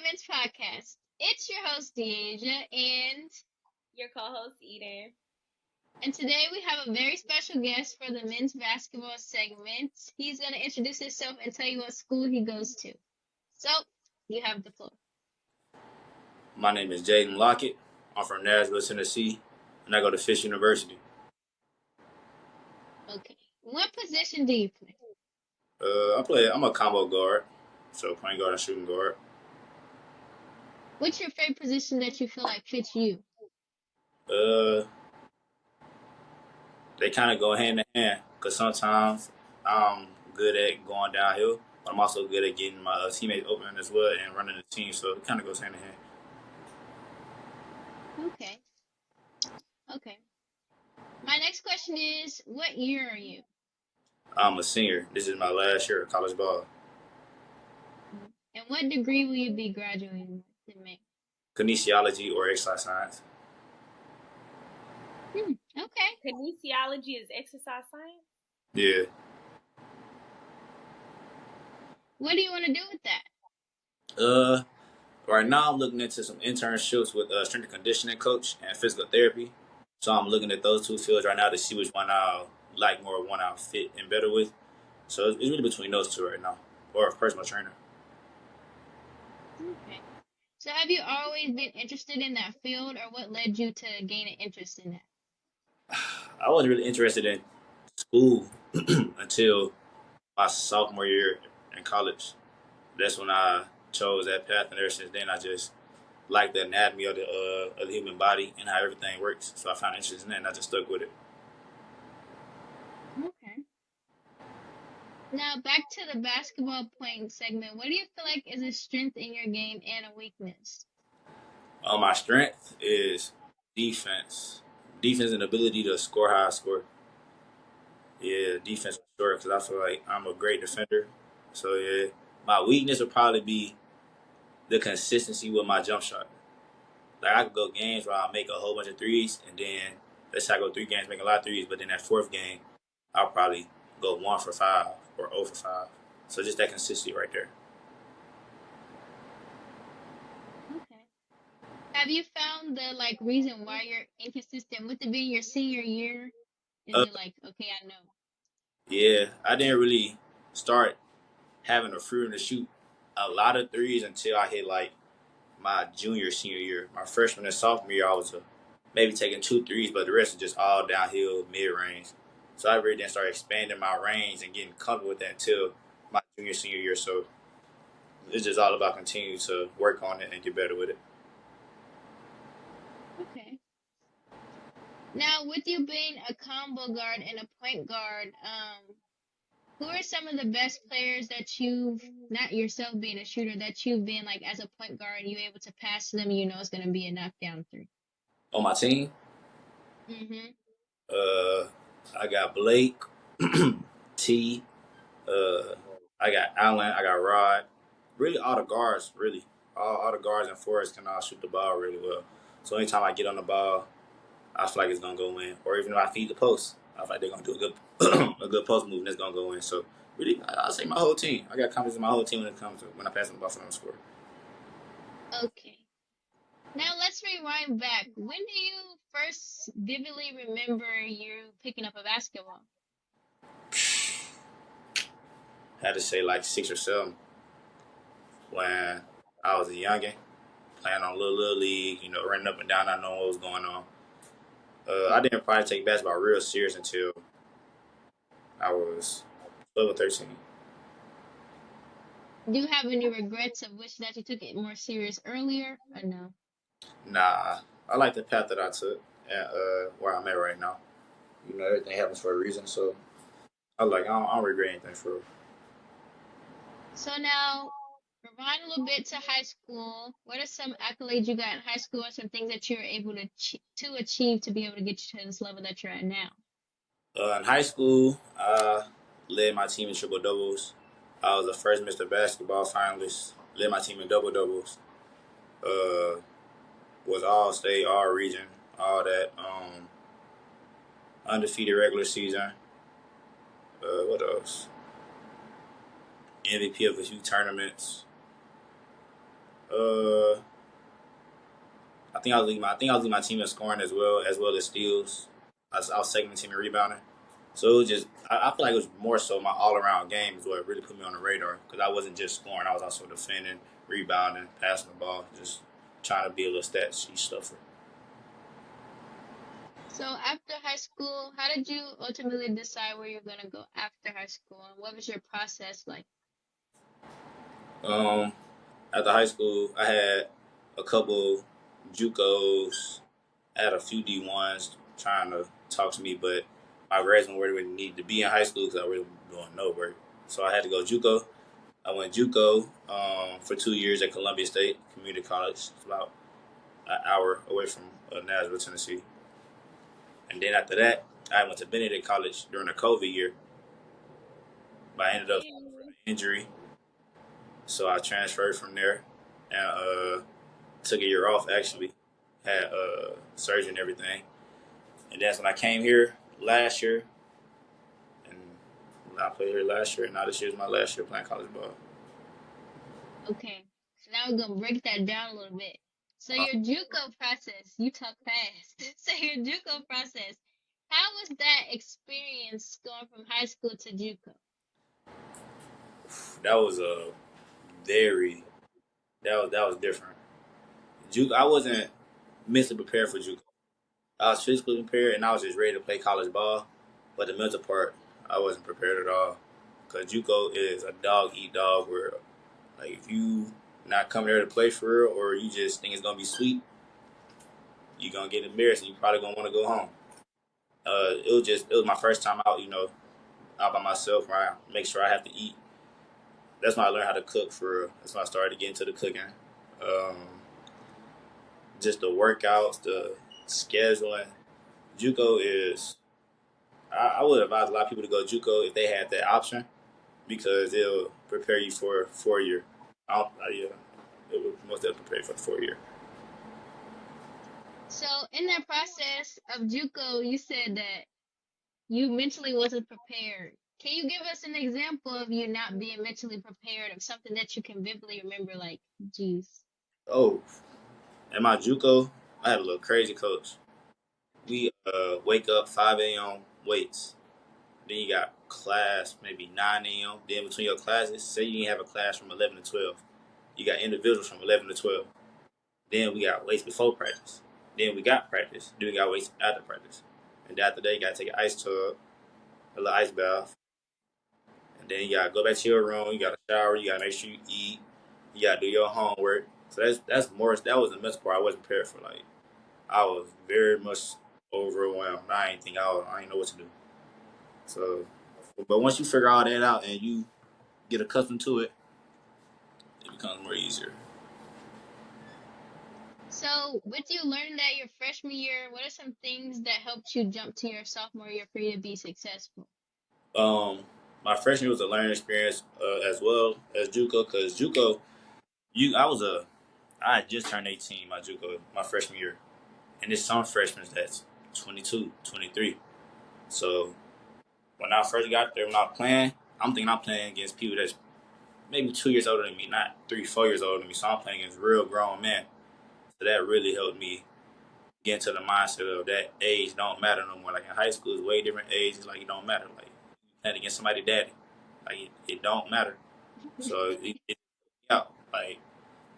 Vehemence podcast. It's your host, Deasia, Your co-host Eden. and today we have a very special guest for the men's basketball segment. He's going to introduce himself and tell you what school he goes to. So, you have the floor. My name is Jayden Lockett. I'm from Nashville, Tennessee, and I go to Fisk University. Okay. What position do you play? I'm a combo guard, so point guard and shooting guard. What's your favorite position that you feel like fits you? Uh, they kind of go hand in hand because sometimes I'm good at going downhill, but I'm also good at getting my teammates open as well and running the team, so it kind of goes hand in hand. Okay. Okay. My next question is, what year are you? I'm a senior. This is my last year of college ball. And what degree will you be graduating with in May? Kinesiology or exercise science. Okay. Kinesiology is exercise science? Yeah. What do you want to do with that? Right now I'm looking into some internships with strength and conditioning coach and physical therapy. So I'm looking at those two fields right now to see which one I'll like more, one I'll fit in better with. So it's really between those two right now, or a personal trainer. Okay. So have you always been interested in that field, or what led you to gain an interest in that? I wasn't really interested in school until my sophomore year in college. That's when I chose that path, and ever since then I just like the anatomy of the human body and how everything works. So I found interest in that, and I just stuck with it. Okay. Now back to the basketball point segment. What do you feel like is a strength in your game and a weakness? My strength is defense. Defense and ability to score high score. Yeah, defense for sure, because I feel like I'm a great defender. So, yeah, my weakness would probably be the consistency with my jump shot. Like, I could go games where I make a whole bunch of threes, and then let's say I go 3 games, make a lot of threes, but then that fourth game, I'll probably go 1 for 5 or 0 for 5. So, just that consistency right there. Okay. Have you found the reason why you're inconsistent with it being your senior year? Is Uh, it like, okay, I know. yeah, I didn't really start having the freedom to shoot a lot of threes until I hit like my senior year. My freshman and sophomore year, I was maybe taking 2 threes, but the rest is just all downhill, mid range. So I really didn't start expanding my range and getting comfortable with that until my senior year. So it's just all about continuing to work on it and get better with it. Okay. Now, with you being a combo guard and a point guard, who are some of the best players that you've, not yourself being a shooter, that you've been like as a point guard, you able to pass to them, you know it's going to be a knockdown three? On my team, Mm-hmm. uh, I got Blake, T, I got Allen, I got Rod. Really, all the guards, really. All the guards and forwards can all shoot the ball really well. So anytime I get on the ball, I feel like it's gonna go in. Or even if I feed the post, I feel like they're gonna do a good a good post move and it's gonna go in. So really, I'll say my whole team. I got confidence in my whole team when it comes to when I pass the ball for them to score. Okay. Now let's rewind back. When do you first vividly remember you picking up a basketball? Had to say like 6 or 7 when I was a youngin, playing on little league, running up and down, not knowing what was going on. I didn't probably take basketball real serious until I was 12 or 13. Do you have any regrets of wish that you took it more serious earlier or no? Nah, I like the path that I took and where I'm at right now. Everything happens for a reason, so I don't regret anything for real. So now, rewind a little bit to high school. What are some accolades you got in high school, or some things that you were able to achieve to be able to get you to this level that you're at now? In high school, I led my team in triple doubles. I was the first Mr. Basketball finalist. Led my team in double doubles. Uh, was all state, all region, all that. Undefeated regular season. What else? MVP of a few tournaments. Uh, I think I was leading my team in scoring as well as steals. I was second in team in rebounding. So it was just I feel like it was more so my all around game is what really put me on the radar because I wasn't just scoring. I was also defending, rebounding, passing the ball, just trying to be a little stat sheet stuffer. So after high school, how did you ultimately decide where you're gonna go after high school, and what was your process like? Um, After high school, I had a couple JUCOs. I had a few D1s trying to talk to me, but my grades weren't where they needed to be in high school because I really wasn't doing no work. So I had to go JUCO. I went JUCO for 2 years at Columbia State Community College. It's about an hour away from Nashville, Tennessee. And then after that, I went to Benedict College during the COVID year, but I ended up suffering Ew. an injury. So I transferred from there and took a year off actually. Had surgery and everything. And that's when I came here last year. And I played here last year, and now this year's my last year playing college ball. Okay, so now we're gonna break that down a little bit. So Uh, your JUCO process, you talk fast. So your JUCO process, how was that experience going from high school to JUCO? that was a very that was different. Juke, I wasn't mentally prepared for JUCO. I was physically prepared, and I was just ready to play college ball. But the mental part, I wasn't prepared at all. Cause JUCO is a dog eat dog world. Like if you not coming there to play for real, or you just think it's gonna be sweet, you gonna get embarrassed, and you probably gonna want to go home. It was my first time out, out by myself. Where I make sure I have to eat. That's when I learned how to cook for real. That's when I started to get into the cooking. Um, just the workouts, the scheduling. JUCO is. I would advise a lot of people to go JUCO if they had that option because it'll prepare you for 4 year. Yeah, it will most definitely prepare you for the 4 year. So in that process of JUCO, you said that you mentally wasn't prepared. Can you give us an example of you not being mentally prepared of something that you can vividly remember, like, geez. Oh, at my JUCO, I had a little crazy coach. We wake up 5 a.m. weights. Then you got class maybe 9 a.m. Then between your classes, say you didn't have a class from 11 to 12, you got individuals from 11 to 12. Then we got weights before practice. Then we got practice. Then we got weights after practice. And after that, you got to take an ice tub, a little ice bath. And then you got to go back to your room. You got to shower. You got to make sure you eat. You got to do your homework. So that's more. That was the mess part I wasn't prepared for. Like I was very much overwhelmed. I didn't know what to do. So, but once you figure all that out and you get accustomed to it, it becomes more easier. So with you learning that your freshman year, what are some things that helped you jump to your sophomore year for you to be successful? Um, my freshman year was a learning experience as well as JUCO because JUCO, I had just turned 18 my JUCO my freshman year, and there's some freshmen that's 22, 23. So when I first got there, when I was playing, I'm thinking I'm playing against people that's maybe 2 years older than me, not 3, 4 years older than me. So I'm playing against real grown men. So that really helped me get into the mindset of that age don't matter no more. Like in high school, it's way different age. It's like it don't matter. Like you playing against somebody daddy, like it don't matter. So it yeah, like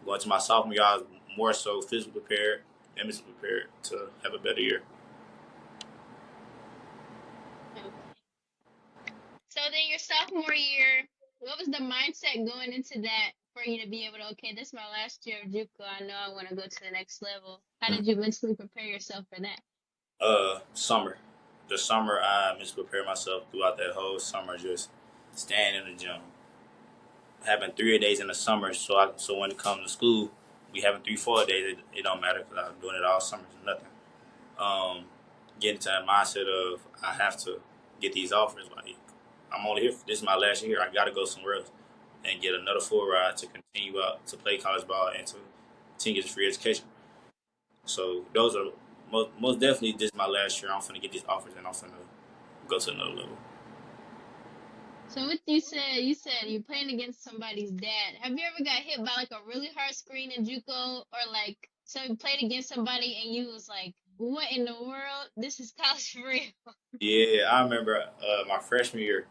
going to my sophomore year, I was more so physically prepared and mentally prepared to have a better year. Okay. So then your sophomore year, what was the mindset going into that for you to be able to, okay, this is my last year of JUCO. I know I want to go to the next level. How did you mentally prepare yourself for that? Summer, the summer I mentally prepared myself throughout that whole summer, just staying in the gym, having 3 days in the summer. So when it comes to school, we having 3 4 days. It don't matter because I'm doing it all summer. It's nothing. Um, Getting to that mindset of I have to get these offers. Like I'm only here. This is my last year. I got to go somewhere else and get another full ride to continue out to play college ball and to continue get free education. So those are most definitely this is my last year. I'm finna get these offers and I'm finna go to another level. So what you said you're playing against somebody's dad. Have you ever got hit by like a really hard screen in JUCO, or like so you played against somebody and you was like, what in the world? This is college for real. Yeah, I remember my freshman year,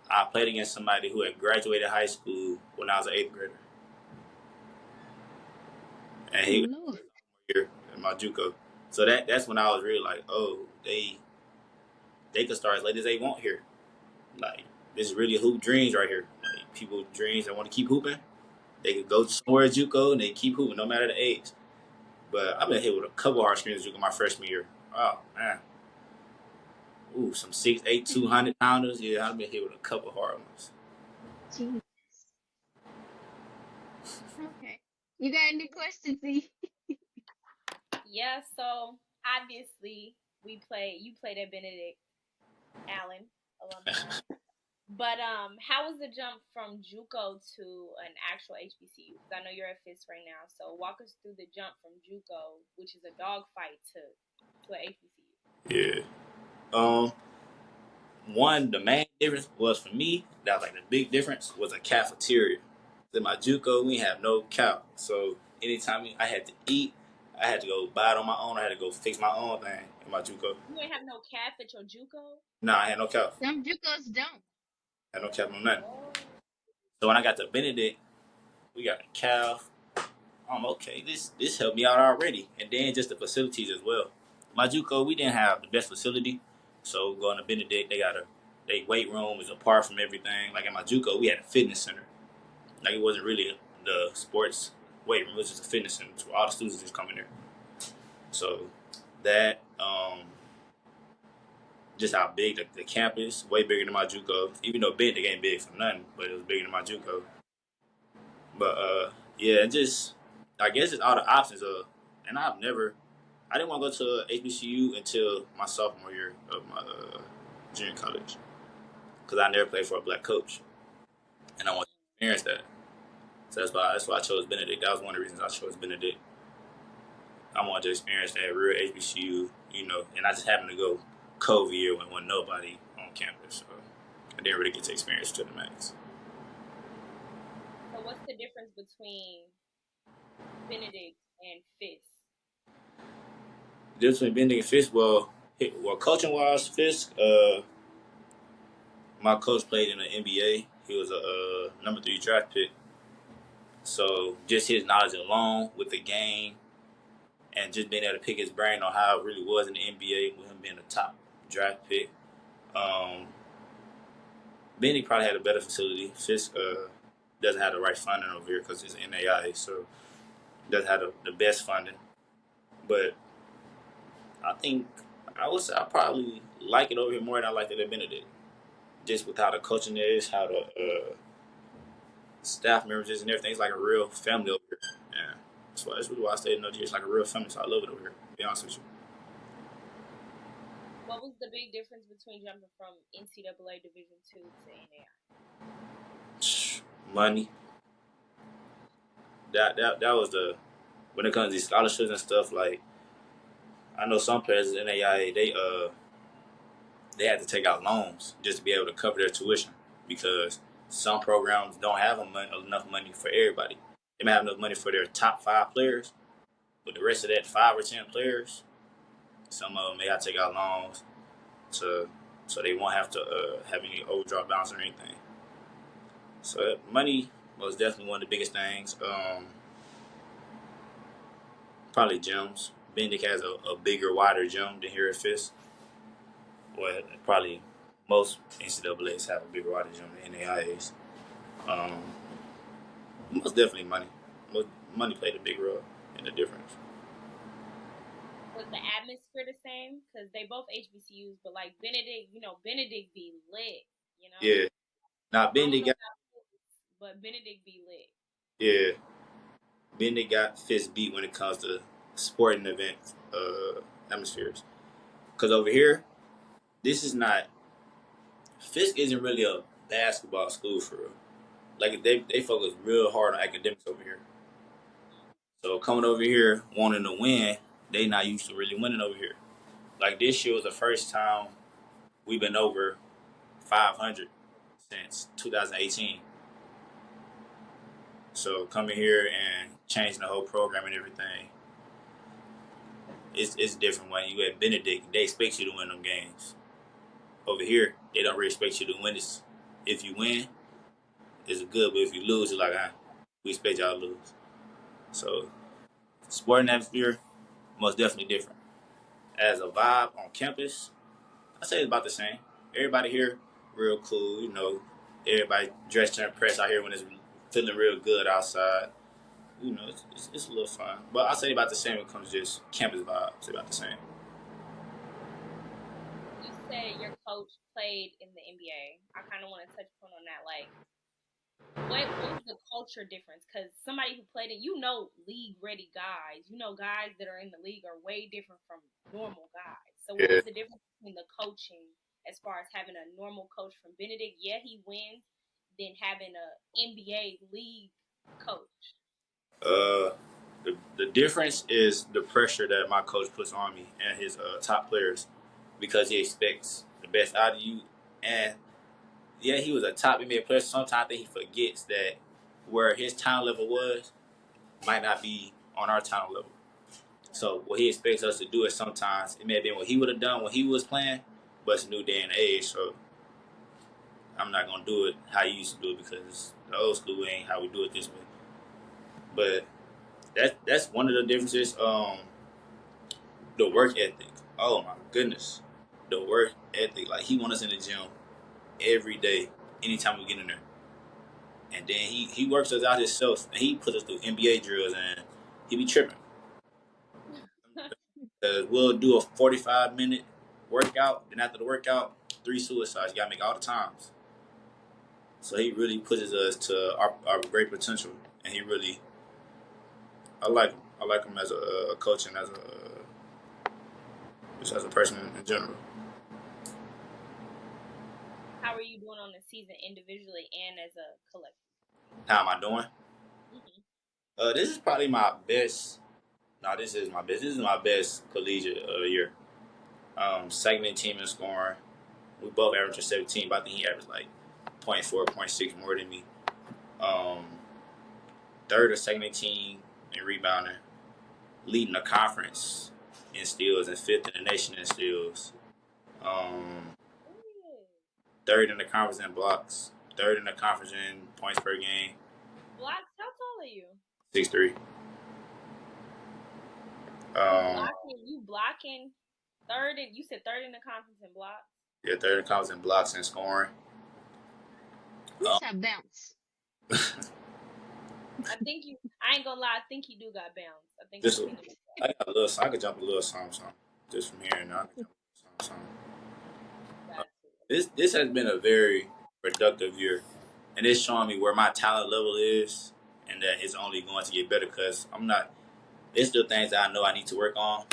I played against somebody who had graduated high school when I was an eighth grader, and Oh he was Lord. here in my JUCO. So that's when I was really like, oh, they could start as late as they want here. Like this is really hoop dreams right here. Like people dreams that want to keep hooping, they could go somewhere at JUCO and they keep hooping no matter the age. But I've been hit with a couple hard screens at JUCO my freshman year. Oh man, ooh, some 6'8", 200 pounders. Yeah, I've been hit with a couple hard ones. Jesus. Okay. You got any questions, E? Yeah, so obviously you played at Benedict Allen alumni. But how was the jump from JUCO to an actual HBCU? Because I know you're at FIS right now. So walk us through the jump from JUCO, which is a dogfight, to an HBCU. Yeah. One, the main difference was for me, that was like the big difference, was a cafeteria. In my JUCO, we have no cow. So anytime I had to eat, I had to go buy it on my own. I had to go fix my own thing in my JUCO. You ain't have no calf at your JUCO? Nah, I had no cow. Some JUCOs don't. I had no cow, no nothing. Oh. So when I got to Benedict, we got a cow. I'm okay. This helped me out already, and then just the facilities as well. My JUCO, we didn't have the best facility, so going to Benedict, they weight room is apart from everything. Like in my JUCO, we had a fitness center. Like it wasn't really the sports weight room; it was just a fitness center where all the students just come in there. So that just how big the campus, way bigger than my JUCO. Even though Benedict ain't big for nothing, but it was bigger than my JUCO. But yeah, just I guess it's all the options of, and I didn't want to go to HBCU until my sophomore year of my junior college, because I never played for a black coach, and I wanted to experience that. So that's why I chose Benedict. That was one of the reasons I chose Benedict. I wanted to experience that real HBCU, and I just happened to go COVID year when wasn't nobody on campus, so I didn't really get to experience it to the max. So what's the difference between Benedict and FIS? The difference between Benedict and Fisk, well, coaching wise, Fisk, my coach played in the NBA. He was a number 3 draft pick. So just his knowledge alone with the game and just being able to pick his brain on how it really was in the NBA with him being a top draft pick. Benny probably had a better facility. Fisk doesn't have the right funding over here because it's NAI, so doesn't have the best funding. But I think I would say I probably like it over here more than I liked it at Benedict. Just with how the coaching is, how the staff members is and everything. It's like a real family over here. Yeah. That's really why I stayed in OG. It's like a real family, so I love it over here, to be honest with you. What was the big difference between jumping from NCAA Division II to NAI? Money. That was when it comes to these scholarships and stuff, like I know some players in NAIA, they had to take out loans just to be able to cover their tuition because some programs don't have enough money for everybody. They may have enough money for their top 5 players, but the rest of that 5 or 10 players, some of them may have to take out loans so they won't have to have any overdraft balance or anything. So money was definitely one of the biggest things. Probably gyms. Bendick has a bigger, wider gym than here at FIS. Well, probably most NCAAs have a bigger, wider gym than NAIAs. Most definitely money. Money played a big role in the difference. Was the atmosphere the same? Because they both HBCUs, but like Benedict, Benedict be lit, Yeah. Now Bendick got, but Benedict be lit. yeah. Bendick got FIS beat when it comes to sporting event atmospheres. Because over here, this is not. Fisk isn't really a basketball school for real. Like they focus real hard on academics over here. So coming over here wanting to win, they not used to really winning over here. Like this year was the first time we've been over 500. since 2018. So coming here and changing the whole program and everything, it's different. When you at Benedict, they expect you to win them games. Over here, they don't really expect you to win this. If you win, it's good, but if you lose, it's like, we expect y'all to lose. So, sporting atmosphere, most definitely different. As a vibe on campus, I say it's about the same. Everybody here, real cool, everybody dressed to impress out here when it's feeling real good outside. It's a little fun. But I say about the same when it comes to just campus vibe. It's about the same. You said your coach played in the NBA. I kind of want to touch upon on that. Like, what was the culture difference? Because somebody who played it, league ready guys. Guys that are in the league are way different from normal guys. So what Yeah. was the difference between the coaching as far as having a normal coach from Benedict? Yeah, he wins. Then having a NBA league coach. The difference is the pressure that my coach puts on me and his top players, because he expects the best out of you. And yeah, he was a top NBA player. Sometimes I think he forgets that where his talent level was might not be on our talent level. So what he expects us to do is sometimes it may have been what he would have done when he was playing, but it's a new day and age. So I'm not gonna do it how you used to do it, because the old school way ain't how we do it this way. But that's one of the differences. The work ethic. Oh my goodness, the work ethic. Like, he wants us in the gym every day, anytime we get in there, and then he works us out himself, and he puts us through NBA drills, and he be tripping. We'll do a 45-minute workout, then after the workout, 3 suicides. You gotta make all the times. So he really pushes us to our great potential, and I like him. I like him as a coach and just as a person in general. How are you doing on the season individually and as a collective? How am I doing? This is probably my best. No, this is my best. This is my best collegiate year. Second in team in scoring. We both averaged 17, but I think he averaged like 0.4, 0.6 more than me. Third or second in team in rebounding. Leading the conference in steals and fifth in the nation in steals. Third in the conference in blocks. Third in the conference in points per game. Blocks? How tall are you? 6'3". You blocking third, and you said third in the conference in blocks. Yeah, third in the conference in blocks and scoring. Who's that bounce? I ain't gonna lie, I think you do got bounce. I think I got a little. I could jump a little something. Just from here and now, I could jump a little something. This has been a very productive year, and it's showing me where my talent level is, and that it's only going to get better, because I'm not. There's still things that I know I need to work on.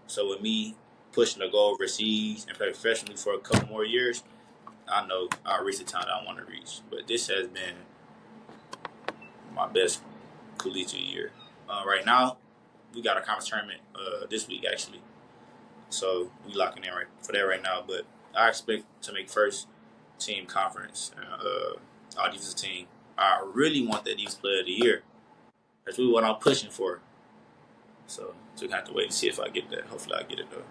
So with me pushing to go overseas and play professionally for a couple more years, I know I'll reach the talent I want to reach. But this has been my best collegiate year. Right now, we got a conference tournament this week, actually. So we locking in for that right now. But I expect to make first team conference, our defensive team. I really want that defensive player of the year. That's really what I'm pushing for. So we have to wait and see if I get that. Hopefully I get it, though.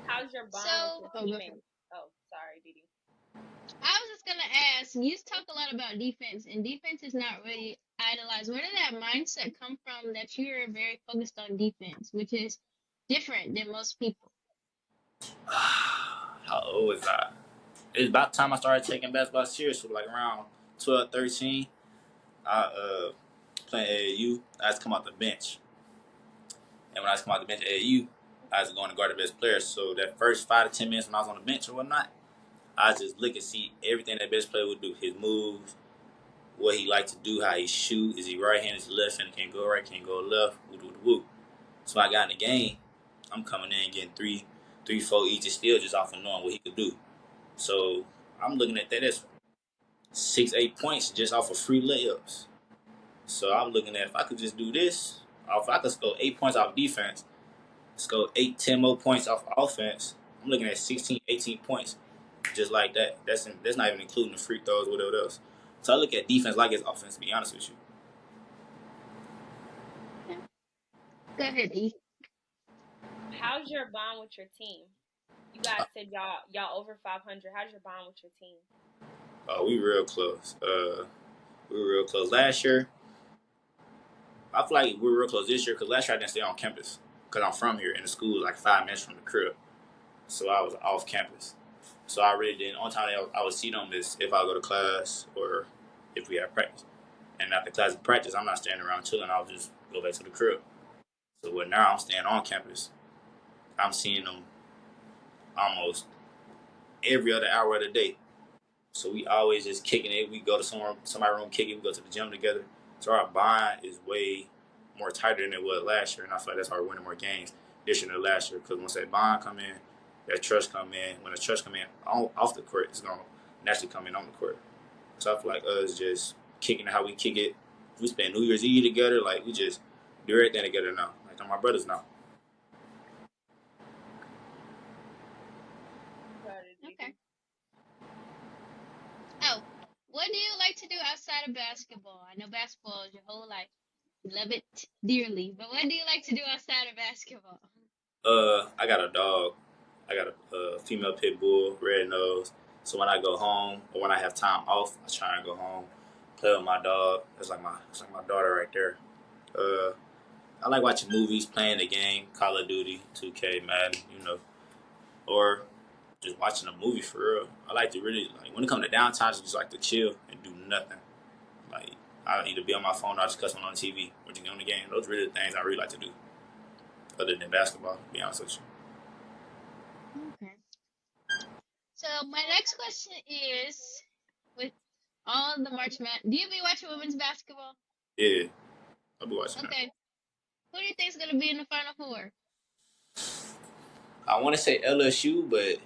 How's your bond with your teammates? Oh, sorry, Didi. I was just gonna ask. You talk a lot about defense, and defense is not really idolized. Where did that mindset come from that you're very focused on defense, which is different than most people? How old was I? It's about time I started taking basketball seriously, like around 12, 13. I playing AAU. I had to come out the bench. And when I was coming out the bench at AAU, I was going to guard the best player. So that first 5 to 10 minutes when I was on the bench or whatnot, I just look and see everything that best player would do. His moves, what he liked to do, how he shoot. Is he right-handed, is he left-handed, can't go right, can't go left, woo. So when I got in the game, I'm coming in getting three, 4 each steal just off of knowing what he could do. So I'm looking at that as 6, 8 points just off of free layups. So I'm looking at, if I could just do this, if I could score 8 points off defense, score 8, 10 more points off offense, I'm looking at 16, 18 points just like that. That's not even including the free throws, whatever else. So I look at defense like it's offense. To be honest with you. Yeah. Go ahead, E. How's your bond with your team? You guys said y'all over 500. How's your bond with your team? We real close. We were real close last year. I feel like we were real close this year because last year I didn't stay on campus because I'm from here and the school was like 5 minutes from the crib, so I was off campus. So I really didn't. On time I would see them is if I go to class or if we have practice. And after class and practice, I'm not staying around chilling. I'll just go back to the crib. So what now I'm staying on campus. I'm seeing them almost every other hour of the day. So we always just kicking it. We go to somebody's room, kick it. We go to the gym together. So our bond is way more tighter than it was last year, and I feel like that's why we're winning more games this year than last year. Because once that bond come in, that trust come in. When the trust come in off the court, it's gonna naturally come in on the court. So I feel like us just kicking it how we kick it. We spend New Year's Eve together. Like we just do everything together now. Like they're my brothers now. Okay. Oh, what do you like to do outside of basketball? I know basketball is your whole life. You love it dearly, but what do you like to do outside of basketball? I got a dog. I got a female pit bull, red nose. So when I go home or when I have time off, I try and go home, play with my dog. It's like my daughter right there. Uh, I like watching movies, playing the game, Call of Duty, 2K, Madden, or just watching a movie for real. I like to really like when it comes to downtime, I just like to chill and do nothing. Like I either be on my phone or I just cuss on TV or just get on the game. Those are really the things I really like to do, other than basketball. To be honest with Okay. So my next question is, with all the March Madness, do you be watching women's basketball? you. Yeah, I'll be watching that. Okay. Who do you think is gonna be in the Final Four? I want to say LSU, but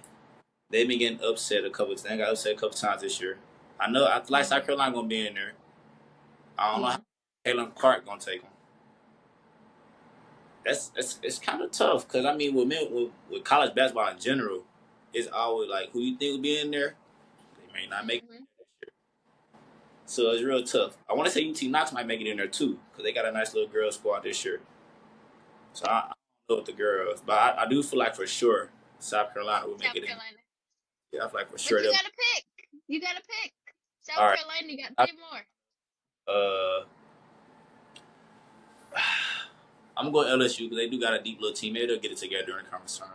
they've been getting upset a couple. They got upset a couple times this year. I know. I feel like South Carolina gonna be in there. I don't know Yeah. how Caitlin Clark gonna take them. It's kind of tough because I mean with college basketball in general, it's always like who you think will be in there. They may not make it Hmm. this year, so it's real tough. I want to say UT Knox might make it in there too because they got a nice little girl squad this year. So I don't know with the girls, but I do feel like for sure South Carolina will make South it in. Carolina. Yeah, I feel like for But sure you they'll. gotta pick. You gotta pick. All South right. Carolina, you got I, three more. uh, I'm going to LSU because they do got a deep little team. Maybe they'll get it together during conference time.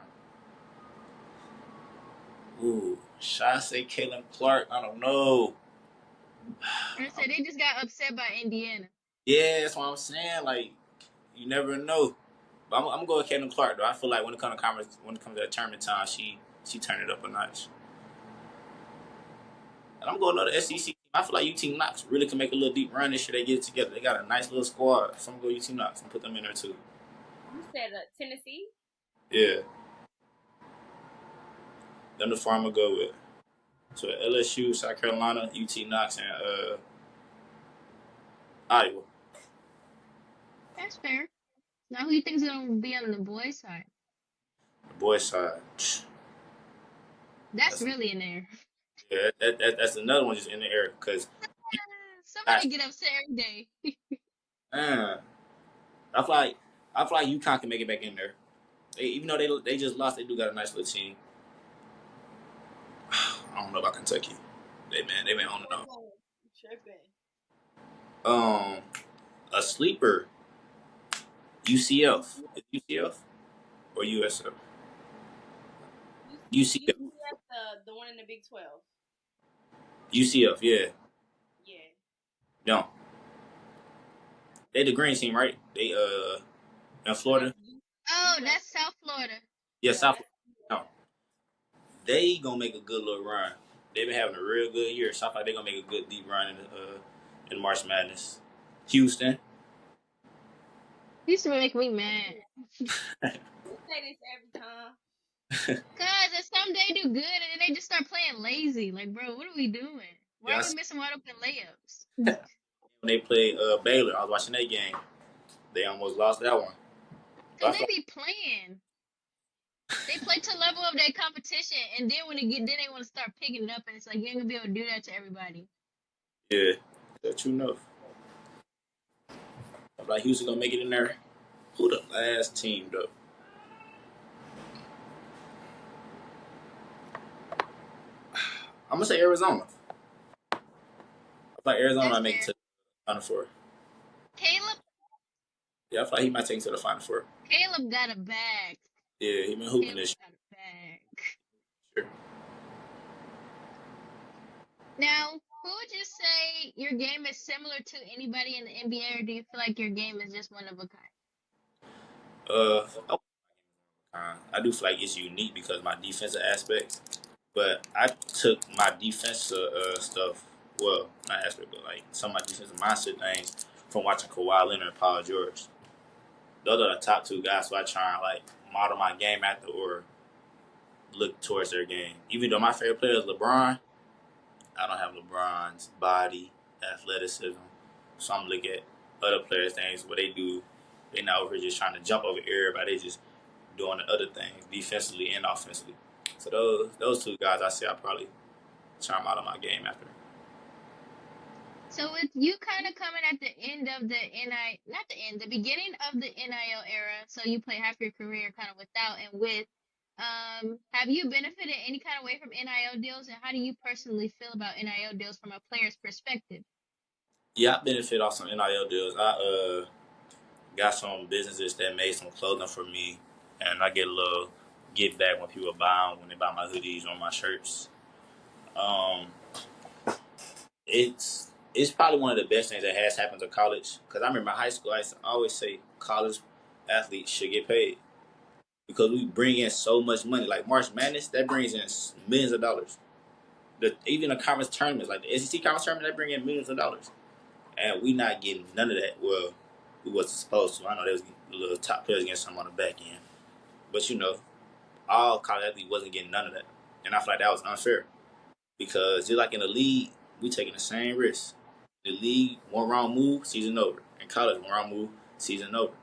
Ooh, should I say Caitlin Clark? I don't know. I said they just got upset by Indiana. Yeah, that's what I'm saying. Like, you never know. But I'm gonna go with Caitlin Clark though. I feel like when it comes to conference, when it comes to that tournament time, she turned it up a notch. And I'm going to the SEC team. I feel like UT Knox really can make a little deep run this year. They get it together. They got a nice little squad. So I'm gonna go UT Knox and put them in there too. You said Tennessee. Yeah, them the farm I'm gonna go with. So LSU, South Carolina, UT Knox, and Iowa. That's fair. Now who you think's gonna be on the boys' side? The boys side. That's That's really in there. yeah. That's another one just in the air because Somebody get upset every day. uh, I feel like UConn can make it back in there. Even though they just lost, they do got a nice little team. I don't know about Kentucky. They been on and on. Tripping. A sleeper UCF. Is UCF or USF? UCF. UCF, the one in the Big 12. UCF. Yeah. Yeah. No. They the green team, right? They in Florida. Oh, that's South Florida. Yeah, Yeah, South. No. They gonna make a good little run. They've been having a real good year. So I feel like they gonna make a good deep run in March Madness. Houston. Used to make me mad. you say this every time. Cause some they do good and then they just start playing lazy. Like, bro, what are we doing? Why Yeah, are we missing wide open layups? when they played Baylor, I was watching that game. They almost lost that one. Cause But I they feel be playing. They play to the level of their competition, and then when then they want to start picking it up, and it's like you ain't gonna be able to do that to everybody. Yeah, that's true enough. I'm like Houston gonna make it in there. Who the last team though? I'm gonna say Arizona. I feel like Arizona That's might make it fair. to the Final Four. Caleb, Yeah, I feel like he might take it to the Final Four. Caleb got a bag. Yeah, he been hooping Caleb this got a bag. year. Now, who would you say your game is similar to anybody in the NBA, or do you feel like your game is just one of a kind? I do feel like it's unique because of my defensive aspect. But I took my defensive stuff, well, not aspect, but like some of my defensive mindset things from watching Kawhi Leonard and Paul George. Those are the top two guys who I try and like model my game after or look towards their game. Even though my favorite player is LeBron, I don't have LeBron's body, athleticism. So I'm looking at other players' things, what they do. They're not over here just trying to jump over everybody. They just doing the other things defensively and offensively. So those two guys, I say I probably try them out of my game after. So with you kind of coming at the end of the not the end, the beginning of the NIL era, so you play half your career kind of without and with, have you benefited any kind of way from NIL deals, and how do you personally feel about NIL deals from a player's perspective? Yeah, I benefit off some NIL deals. I got some businesses that made some clothing for me, and I get a little get back when people buy them, when they buy my hoodies or my shirts. Um, it's probably one of the best things that has happened to college. Because I remember in high school, I used to always say college athletes should get paid because we bring in so much money. Like March Madness, that brings in millions of dollars. Even the conference tournaments, like the SEC conference tournament, that bring in millions of dollars, and we not getting none of that. Well, we wasn't supposed to. I know there was a little top players getting some on the back end, but all college athletes wasn't getting none of that, and I feel like that was unfair because just like in the league, we taking the same risk. The league, one wrong move, season over. In college, one wrong move, season over.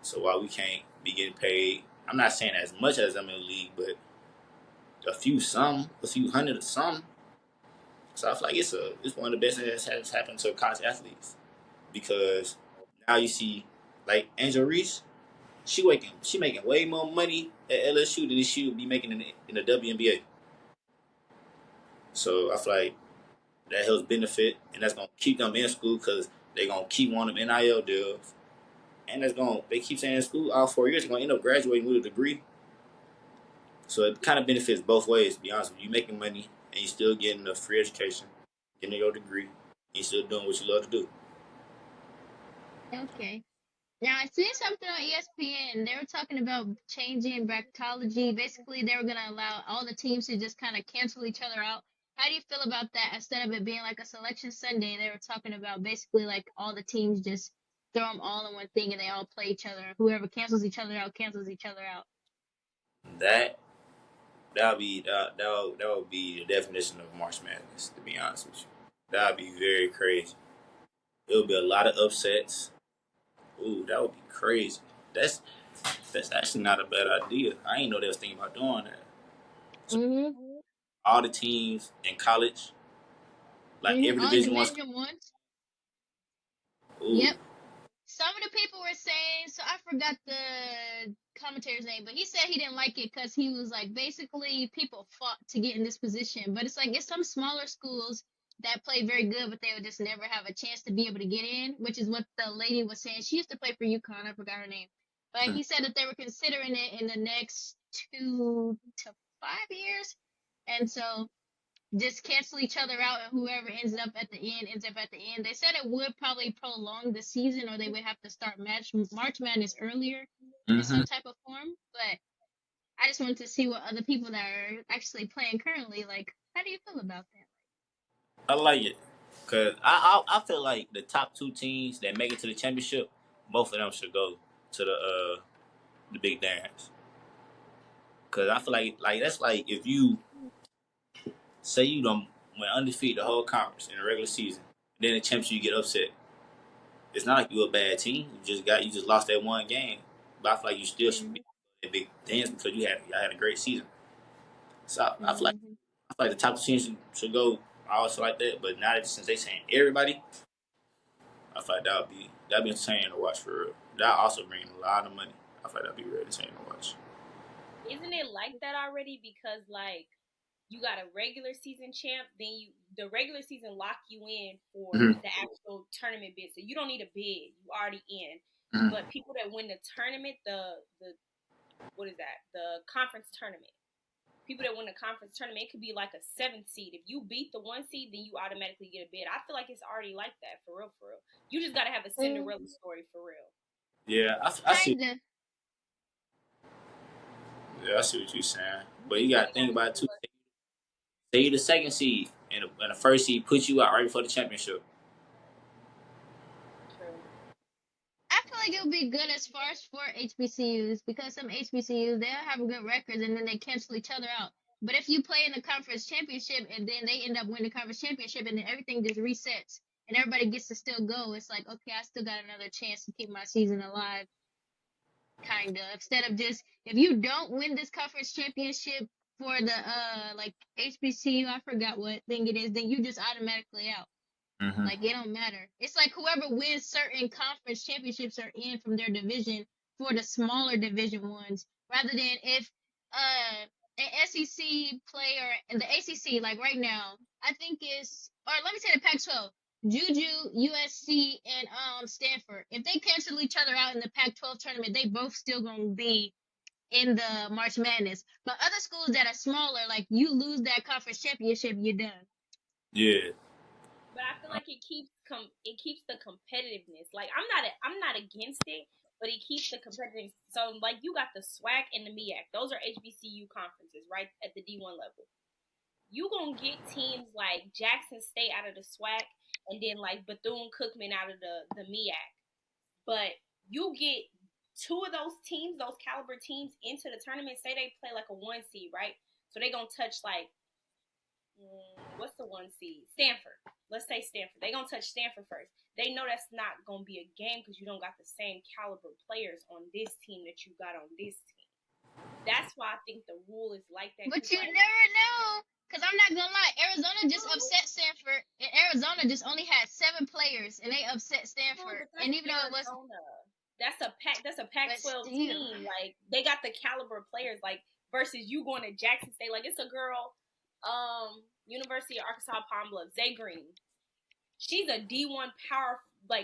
So why we can't be getting paid? I'm not saying as much as I'm in the league, but a few hundred or some. So I feel like it's one of the best things that has happened to college athletes because now you see like Angel Reese, she making way more money at LSU than she would be making in the WNBA. So I feel like that helps benefit, and that's gonna keep them in school because they're gonna keep wanting them NIL deals, and they keep saying in school all 4 years they're gonna end up graduating with a degree. So it kind of benefits both ways. To be honest with you, making money and you still getting a free education, getting your degree, and you still doing what you love to do. Okay. Now I seen something on ESPN. They were talking about changing bracketology. Basically, they were gonna allow all the teams to just kind of cancel each other out. How do you feel about that? Instead of it being like a selection Sunday, they were talking about basically like all the teams just throw them all in one thing and they all play each other. Whoever cancels each other out cancels each other out. That that would be the definition of March Madness. To be honest with you, that would be very crazy. It would be a lot of upsets. Ooh, that would be crazy. That's that's actually not a bad idea. I ain't know they was thinking about doing that. So Mhm. all the teams in college, like Mhm. every All division one's. Division Ones. Ooh. Yep. Some of the people were saying, so I forgot the commentator's name, but he said he didn't like it because he was like, basically, people fought to get in this position. But it's like, it's some smaller schools that play very good, but they would just never have a chance to be able to get in, which is what the lady was saying. She used to play for UConn, I forgot her name. But he said that they were considering it in the next 2 to 5 years. And so just cancel each other out, and whoever ends up at the end. They said it would probably prolong the season, or they would have to start March Madness earlier in Mm-hmm. some type of form. But I just wanted to see what other people that are actually playing currently like. How do you feel about that? I like it because I feel like the top two teams that make it to the championship, both of them should go to the big dance. Because I feel like that's like if you say you don't went undefeated the whole conference in the regular season, then the championship you get upset. It's not like you're a bad team. You just lost that one game, but I feel like you still should Mm-hmm. be a big dance because y'all had a great season. So I feel like Mm-hmm. the top teams should go. I also like that, but now that since they saying everybody, I feel like that'd be entertaining to watch for real. That also bring a lot of money. I feel like that'd be really entertaining to watch. Isn't it like that already? Because like you got a regular season champ, then the regular season lock you in for Mm-hmm. the actual tournament bid. So you don't need a bid. You already in. Mm-hmm. But people that win the tournament, the what is that? The conference tournament. People that win the conference tournament, it could be like a 7th seed. If you beat the 1 seed, then you automatically get a bid. I feel like it's already like that for real, for real. You just gotta have a Cinderella story for real. Yeah, I see. Kinda. Yeah, I see what you're saying. You But just you got really to think gotta about it do too. it. Say you're the second seed, and the first seed puts you out right before the championship. True. I feel like it would be good as far as for HBCUs because some HBCUs they'll have good records and then they cancel each other out. But if you play in the conference championship and then they end up winning the conference championship and then everything just resets and everybody gets to still go, it's like okay, I still got another chance to keep my season alive, kinda. Instead of just if you don't win this conference championship for the like HBCU, I forgot what thing it is, then you just automatically out. Mm-hmm. Like it don't matter. It's like whoever wins certain conference championships are in from their division for the smaller division ones, rather than if an SEC player in the ACC, like right now, I think is or let me say the Pac-12, Juju, USC, and Stanford. If they cancel each other out in the Pac-12 tournament, they both still gonna be in the March Madness. But other schools that are smaller, like you lose that conference championship, you're done. Yeah. But I feel like it keeps the competitiveness. Like I'm not against it, but it keeps the competitive. So like you got the SWAC and the MEAC. Those are HBCU conferences, right at the D1 level. You gonna get teams like Jackson State out of the SWAC, and then like Bethune Cookman out of the MEAC. But you get two of those teams, those caliber teams, into the tournament. Say they play like a 1 seed, right? So they gonna touch like what's the 1 seed? Stanford. Let's say Stanford. They gonna touch Stanford first. They know that's not gonna be a game because you don't got the same caliber players on this team that you got on this team. That's why I think the rule is like that. But Cause you like, never know. Because I'm not going to lie. Arizona just upset Stanford. And Arizona just only had 7 players. And they upset no, Stanford. but that's And even though it was. Arizona. That's a But Pac-12 still. team. Like they got the caliber of players. Like versus you going to Jackson State. Like it's a girl, University of Arkansas Palm Bluff, Zay Green. She's a D1 power 5.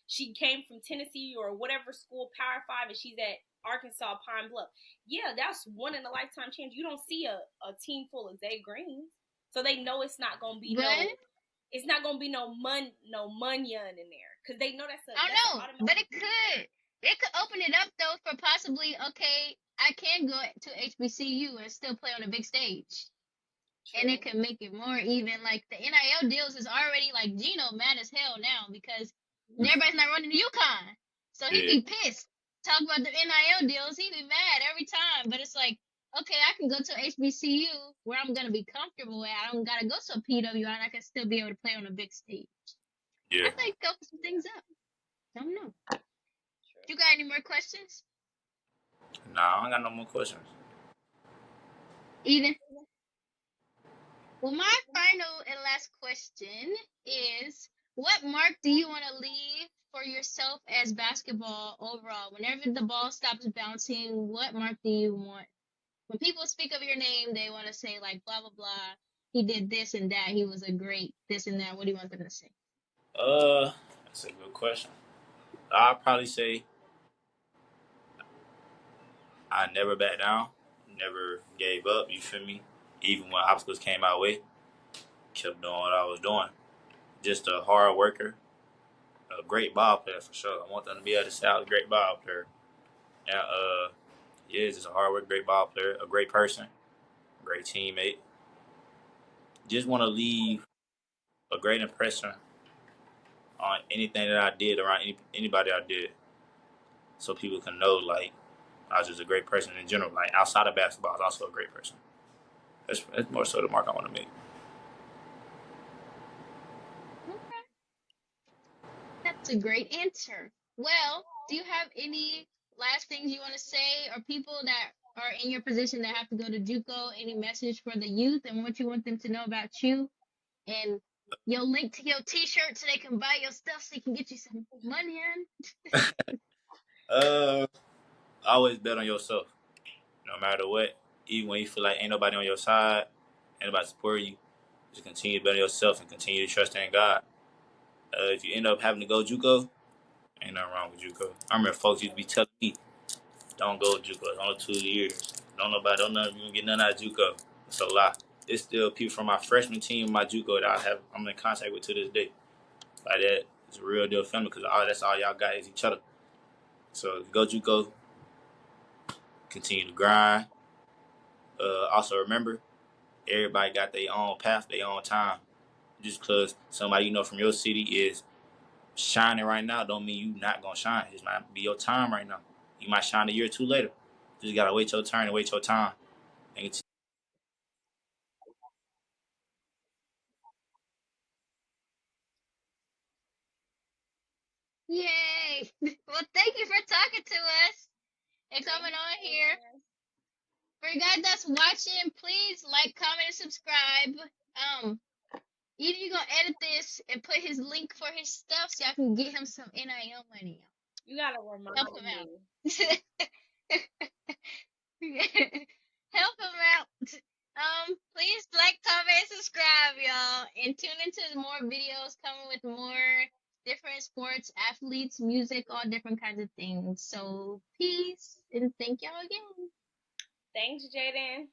She came from Tennessee or whatever school, power 5, and she's at Arkansas Pine Bluff. Yeah, that's one in a lifetime chance. You don't see a team full of Zay Greens. So they know it's not gonna be But. no Munyon in there. Because they know I that's an don't know. But automatic it could. It could open it up, though, for possibly, okay, I can go to HBCU and still play on a big stage. And it true. can make it more even. Like the NIL deals is already like Gino mad as hell now because everybody's not running to UConn, so he Yeah. be pissed. Talk about the NIL deals, he be mad every time. But it's like, okay, I can go to HBCU where I'm gonna be comfortable at. I don't gotta go to a PWI, and I can still be able to play on a big stage. Yeah. I think open some things up. I don't know. True. You got any more questions? Nah, I ain't got no more questions. Eden? Well, my final and last question is what mark do you want to leave for yourself as basketball overall? Whenever the ball stops bouncing, what mark do you want? When people speak of your name, they want to say, like, blah, blah, blah. He did this and that. He was a great this and that. What do you want them to say? That's a good question. I'll probably say I never backed down, never gave up. You feel me? Even when obstacles came my way, kept doing what I was doing. Just a hard worker, a great ball player for sure. I want them to be able to say I was a great ball player. And yeah, just a hard worker, great ball player, a great person, great teammate. Just want to leave a great impression on anything that I did around anybody I did, so people can know like I was just a great person in general. Like outside of basketball, I was also a great person. That's more so the mark I want to make. Okay. That's a great answer. Well, do you have any last things you want to say, or people that are in your position that have to go to JUCO, any message for the youth and what you want them to know about you, and your link to your T-shirt so they can buy your stuff so you can get you some money in. Always bet on yourself, no matter what. Even when you feel like ain't nobody on your side, ain't nobody supporting you, just continue to bet on yourself and continue to trust in God. If you end up having to go JUCO, ain't nothing wrong with JUCO. I remember folks used to be telling me, "Don't go JUCO. It's only 2 years. Don't know if you gonna get nothing out of JUCO." It's a lie. It's still people from my freshman team, my JUCO that I'm in contact with to this day. Like that, it's a real deal family because that's all y'all got is each other. So go JUCO, continue to grind. Also remember, everybody got their own path, their own time. Just because somebody you know from your city is shining right now, don't mean you not gonna shine. It might be your time right now. You might shine a year or two later. Just gotta wait your turn and wait your time. And Yay! Well, thank you for talking to us and coming on here. For you guys that's watching, please like, comment, and subscribe. Either you gonna edit this and put his link for his stuff so y'all can get him some NIL money. You gotta remind Help him me. out. Help him out. Please like, comment, and subscribe, y'all, and tune into more videos coming with more different sports, athletes, music, all different kinds of things. So peace and thank y'all again. Thanks, Jayden.